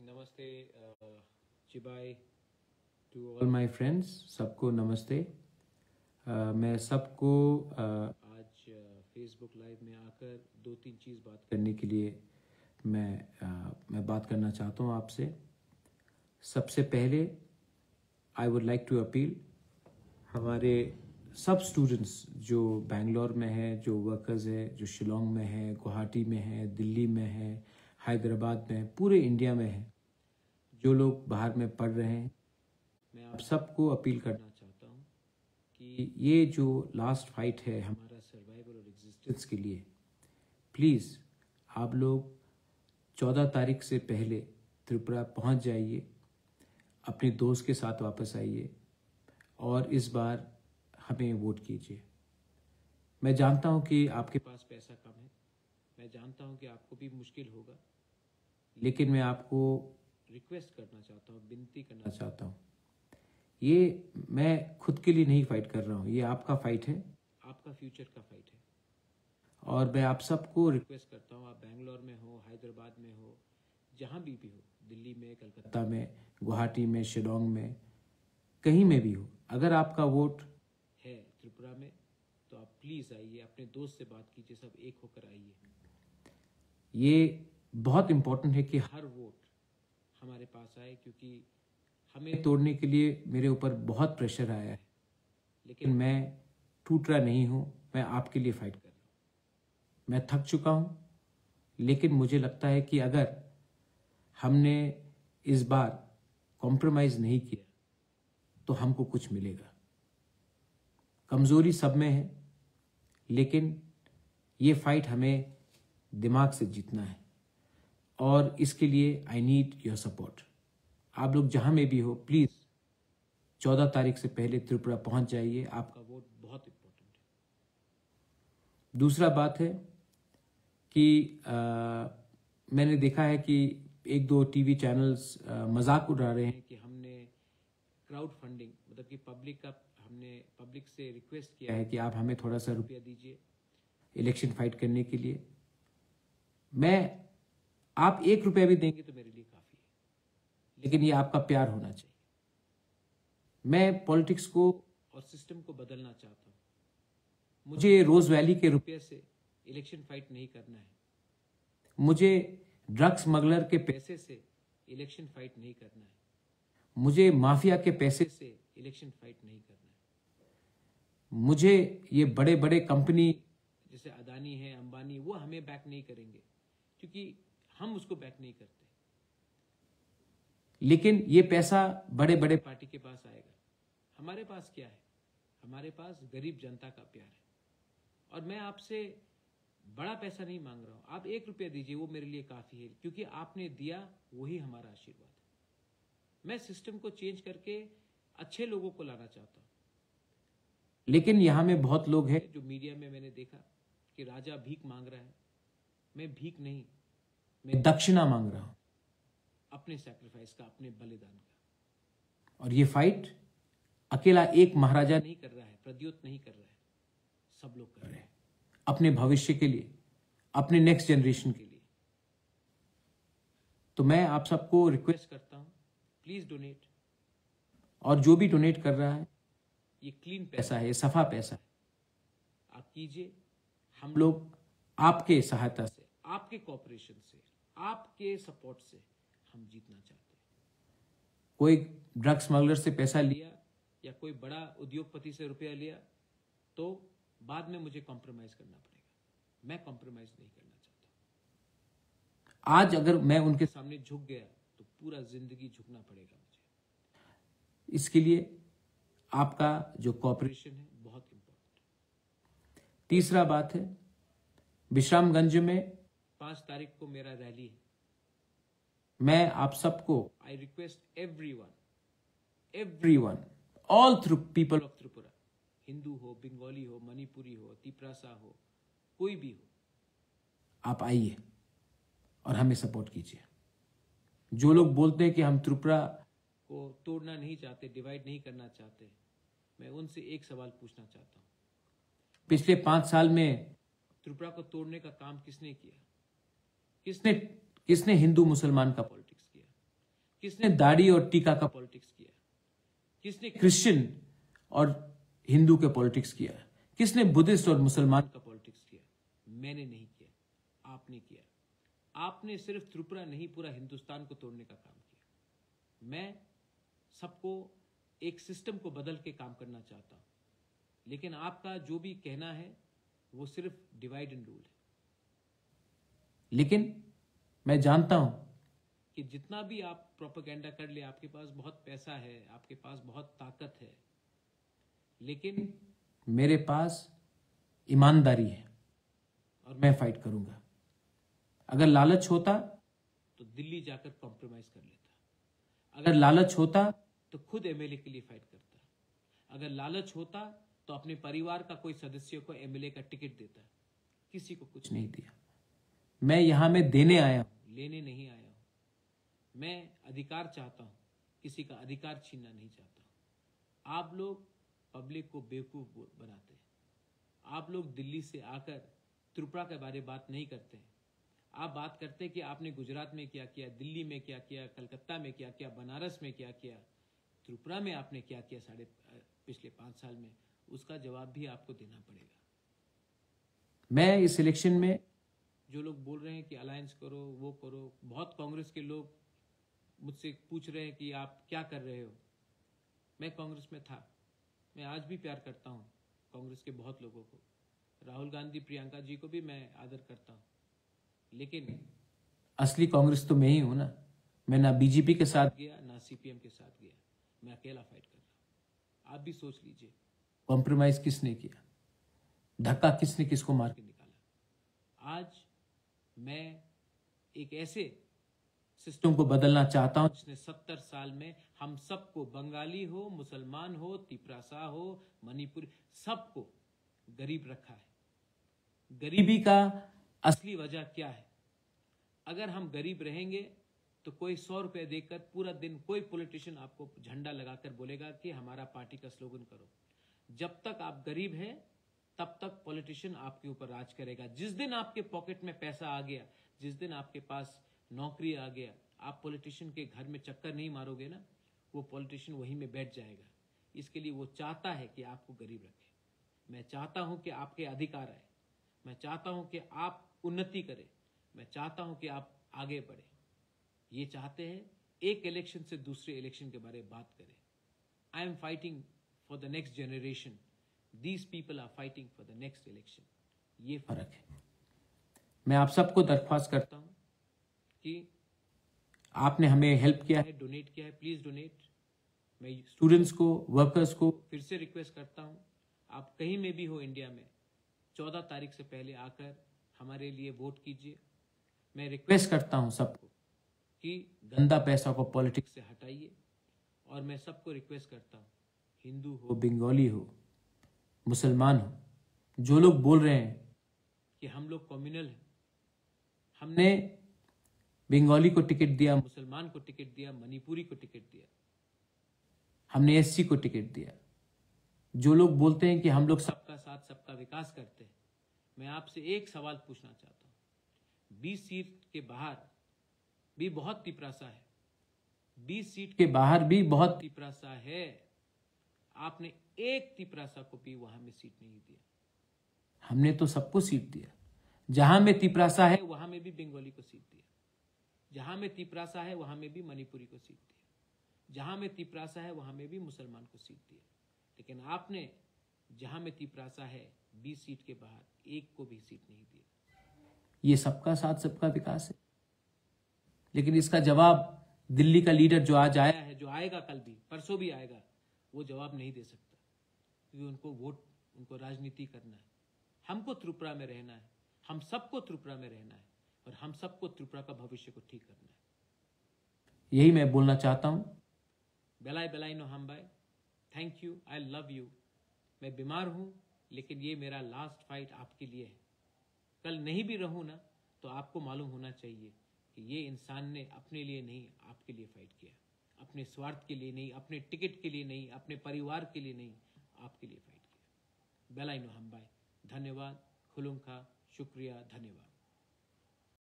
नमस्ते चिबाई to all my friends, सबको नमस्ते। मैं सबको आज फेसबुक लाइव में आकर दो तीन चीज़ बात करने के लिए मैं बात करना चाहता हूँ आपसे। सबसे पहले I would like to appeal हमारे सब स्टूडेंट्स जो बेंगलोर में है, जो वर्कर्स है, जो शिलोंग में है, गुवाहाटी में है, दिल्ली में है, हैदराबाद में है, पूरे इंडिया में है, जो लोग बाहर में पढ़ रहे हैं, मैं आप सबको अपील करना चाहता हूँ कि ये जो लास्ट फाइट है हमारा सर्वाइवल और एग्जिस्टेंस के लिए, प्लीज़ आप लोग 14 तारीख से पहले त्रिपुरा पहुँच जाइए, अपने दोस्त के साथ वापस आइए और इस बार हमें वोट कीजिए। मैं जानता हूँ कि आपके पास पैसा कम है, मैं जानता हूँ कि आपको भी मुश्किल होगा, लेकिन मैं आपको रिक्वेस्ट करना चाहता हूँ, विनती करना चाहता हूँ। ये मैं खुद के लिए नहीं फाइट कर रहा हूँ, ये आपका फाइट है, आपका फ्यूचर का फाइट है। और मैं आप सबको रिक्वेस्ट करता हूँ, आप बेंगलोर में हो, हैदराबाद में हो, जहाँ भी हो, दिल्ली में, कलकत्ता में, गुवाहाटी में, शिलोंग में, कहीं में भी हो, अगर आपका वोट है त्रिपुरा में तो आप प्लीज़ आइए, अपने दोस्त से बात कीजिए, सब एक होकर आइए। ये बहुत इम्पोर्टेंट है कि हर वोट हमारे पास आए, क्योंकि हमें तोड़ने के लिए मेरे ऊपर बहुत प्रेशर आया है, लेकिन मैं टूट रहा नहीं हूँ, मैं आपके लिए फाइट कर रहा हूँ। मैं थक चुका हूँ, लेकिन मुझे लगता है कि अगर हमने इस बार कॉम्प्रोमाइज़ नहीं किया तो हमको कुछ मिलेगा। कमज़ोरी सब में है, लेकिन ये फाइट हमें दिमाग से जीतना है और इसके लिए आई नीड योर सपोर्ट। आप लोग जहाँ में भी हो, प्लीज़ 14 तारीख से पहले त्रिपुरा पहुँच जाइए, आपका वोट बहुत इम्पोर्टेंट है। दूसरा बात है कि मैंने देखा है कि एक दो टीवी चैनल्स मजाक उड़ा रहे हैं कि हमने क्राउड फंडिंग, मतलब कि हमने पब्लिक से रिक्वेस्ट किया है कि आप हमें थोड़ा सा रुपया दीजिए इलेक्शन फाइट करने के लिए। आप 1 रुपया भी देंगे तो मेरे लिए काफ़ी है, लेकिन ये आपका प्यार होना चाहिए। मैं पॉलिटिक्स को और सिस्टम को बदलना चाहता हूँ। मुझे रोज वैली के रुपये से इलेक्शन फाइट नहीं करना है, मुझे ड्रग्स स्मगलर के पैसे से इलेक्शन फाइट नहीं करना है, मुझे माफिया के पैसे से इलेक्शन फाइट नहीं करना है, मुझे ये बड़े बड़े कंपनी जैसे अदानी है, अंबानी, वो हमें बैक नहीं करेंगे, क्योंकि हम उसको बैक नहीं करते। लेकिन ये पैसा बड़े बड़े पार्टी के पास आएगा। हमारे पास क्या है? हमारे पास गरीब जनता का प्यार है। और मैं आपसे बड़ा पैसा नहीं मांग रहा हूं, आप 1 रुपया दीजिए, वो मेरे लिए काफी है, क्योंकि आपने दिया वही हमारा आशीर्वाद है। मैं सिस्टम को चेंज करके अच्छे लोगों को लाना चाहता हूं, लेकिन यहां में बहुत लोग हैं जो मीडिया में मैंने देखा कि राजा भीख मांग रहा है। मैं भीख नहीं, मैं दक्षिणा मांग रहा हूं, अपने सैक्रिफाइस का, अपने बलिदान का। और ये फाइट अकेला एक महाराजा नहीं कर रहा है, प्रद्योत नहीं कर रहा है, सब लोग कर रहे हैं, अपने भविष्य के लिए, अपने नेक्स्ट जनरेशन के लिए। तो मैं आप सबको रिक्वेस्ट करता हूं, प्लीज डोनेट। और जो भी डोनेट कर रहा है, ये क्लीन पैसा है, ये सफा पैसा है, आप कीजिए। हम लोग आपके सहायता से, आपके कोऑपरेशन से, आपके सपोर्ट से हम जीतना चाहते हैं। कोई ड्रग स्मगलर से पैसा लिया या कोई बड़ा उद्योगपति से रुपया लिया तो बाद में मुझे कॉम्प्रोमाइज करना पड़ेगा। मैं कॉम्प्रोमाइज नहीं करना चाहता। आज अगर मैं उनके सामने झुक गया तो पूरा जिंदगी झुकना पड़ेगा मुझे। इसके लिए आपका जो कोऑपरेशन है बहुत इंपॉर्टेंट। तीसरा बात है, विश्रामगंज में 5 तारीख को मेरा रैली है। मैं आप सबको, I request everyone, all people of Tripura, Hindu हो, बंगाली हो, मणिपुरी हो, तिपरासा हो, कोई भी हो, आप आइए और हमें सपोर्ट कीजिए। जो लोग बोलते हैं कि हम त्रिपुरा को तोड़ना नहीं चाहते, डिवाइड नहीं करना चाहते, मैं उनसे एक सवाल पूछना चाहता हूं, पिछले 5 साल में त्रिपुरा को तोड़ने का काम किसने किया? किसने हिंदू मुसलमान का पॉलिटिक्स किया? किसने दाढ़ी और टीका का पॉलिटिक्स किया, किसने क्रिश्चियन और हिंदू के पॉलिटिक्स किया, किसने बुद्धिस्ट और मुसलमान का पॉलिटिक्स किया? मैंने नहीं किया, आपने किया। आपने सिर्फ त्रिपुरा नहीं, पूरा हिंदुस्तान को तोड़ने का काम किया। मैं सबको एक सिस्टम को बदल के काम करना चाहता हूं, लेकिन आपका जो भी कहना है वो सिर्फ डिवाइड एंड रूल है। लेकिन मैं जानता हूं कि जितना भी आप प्रोपेगेंडा कर ले, आपके पास बहुत पैसा है, आपके पास बहुत ताकत है, लेकिन मेरे पास ईमानदारी है और मैं फाइट करूंगा। अगर लालच होता तो दिल्ली जाकर कॉम्प्रोमाइज कर लेता, अगर लालच होता तो खुद एमएलए के लिए फाइट करता, अगर लालच होता तो अपने परिवार का कोई सदस्य को एमएलए का टिकट देता। किसी को कुछ नहीं दिया। मैं यहां में देने आया हूं, लेने नहीं आया हूं। मैं अधिकार चाहता हूं, किसी का अधिकार छीनना नहीं चाहता। आप लोग पब्लिक को बेवकूफ बनाते हैं। आप लोग दिल्ली से आकर त्रिपुरा के बारे में बात नहीं करते हैं। आप बात करते हैं कि आपने गुजरात में क्या किया, दिल्ली में क्या किया, कलकत्ता में क्या किया, बनारस में क्या किया, त्रिपुरा में आपने क्या किया पिछले 5 साल में, उसका जवाब भी आपको देना पड़ेगा। मैं इस इलेक्शन में जो लोग बोल रहे हैं कि अलायंस करो, वो करो, बहुत कांग्रेस के लोग मुझसे पूछ रहे हैं कि आप क्या कर रहे हो। मैं कांग्रेस में था, मैं आज भी प्यार करता हूं कांग्रेस के बहुत लोगों को। राहुल गांधी, प्रियंका जी को भी मैं आदर करता हूं, लेकिन असली कांग्रेस तो मैं ही हूं ना। मैं ना बीजेपी के साथ गया, ना सीपीएम के साथ गया, मैं अकेला फाइट कर रहा हूं। आप भी सोच लीजिए, कॉम्प्रोमाइज किसने किया, धक्का किसने किसको मार के निकाला। आज मैं एक ऐसे सिस्टम को बदलना चाहता हूं जिसने 70 साल में हम सबको, बंगाली हो, मुसलमान हो, तिपरासा हो, मणिपुरी, सबको गरीब रखा है। गरीबी का असली वजह क्या है? अगर हम गरीब रहेंगे तो कोई 100 रुपए देकर पूरा दिन कोई पॉलिटिशियन आपको झंडा लगाकर बोलेगा कि हमारा पार्टी का स्लोगन करो। जब तक आप गरीब हैं तब तक पॉलिटिशियन आपके ऊपर राज करेगा। जिस दिन आपके पॉकेट में पैसा आ गया, जिस दिन आपके पास नौकरी आ गया, आप पॉलिटिशियन के घर में चक्कर नहीं मारोगे ना, वो पॉलिटिशियन वहीं में बैठ जाएगा। इसके लिए वो चाहता है कि आपको गरीब रखे। मैं चाहता हूं कि आपके अधिकार आए, मैं चाहता हूं कि आप उन्नति करें, मैं चाहता हूं कि आप आगे बढ़े। ये चाहते हैं एक इलेक्शन से दूसरे इलेक्शन के बारे में बात करें। I am fighting for the next generation, these people are fighting for the next election. ये फर्क है। मैं आप सबको दरख्वास्त करता हूं कि आपने हमें हेल्प किया है, डोनेट किया है, प्लीज डोनेट। मैं स्टूडेंट्स को, वर्कर्स को फिर से रिक्वेस्ट करता हूं, आप कहीं में भी हो इंडिया में, 14 तारीख से पहले आकर हमारे लिए वोट कीजिए। मैं रिक्वेस्ट करता हूं सबको कि गंदा पैसा को पॉलिटिक्स से हटाइए। और मैं सबको रिक्वेस्ट करता हूं, हिंदू हो, बंगाली हो, मुसलमान हो, जो लोग बोल रहे हैं कि हम लोग कम्युनल हैं, हमने बंगाली को टिकट दिया, मुसलमान को टिकट दिया, मणिपुरी को टिकट दिया, हमने एससी को टिकट दिया। जो लोग बोलते हैं कि हम लोग सबका साथ सबका विकास करते हैं, मैं आपसे एक सवाल पूछना चाहता हूं। 20 सीट के बाहर भी बहुत तिपरासा है, 20 सीट के बाहर भी बहुत तिपरासा है। आपने एक तिपरासा को भी वहां में सीट नहीं दिया। हमने तो सबको सीट दिया। जहां में तिपरासा है वहां में भी बंगाली को सीट दिया, जहां में तिपरासा है वहां में भी मणिपुरी को सीट दिया, जहां में तिपरासा है वहां में भी मुसलमान को सीट दिया। लेकिन आपने जहां में तिपरासा है 20 सीट के बाहर एक को भी सीट नहीं दिया। ये सबका साथ सबका विकास है। लेकिन इसका जवाब दिल्ली का लीडर जो आज आया है, जो आएगा कल भी, परसों भी आएगा, वो जवाब नहीं दे सकता, क्योंकि उनको वोट, उनको राजनीति करना है। हमको त्रिपुरा में रहना है, हम सबको त्रिपुरा में रहना है, और हम सबको त्रिपुरा का भविष्य को ठीक करना है। यही मैं बोलना चाहता हूं। बेलाई बेलाई नो हम bye, thank you, I love you. मैं बीमार हूं, लेकिन ये मेरा लास्ट फाइट आपके लिए है। कल नहीं भी रहूं ना, तो आपको मालूम होना चाहिए कि ये इंसान ने अपने लिए नहीं, आपके लिए फाइट किया। अपने स्वार्थ के लिए नहीं, अपने टिकट के लिए नहीं, अपने परिवार के लिए नहीं, आपके लिए फाइट किया। बेलाई नो हम बाय। धन्यवाद, खुलुंखा, शुक्रिया, धन्यवाद।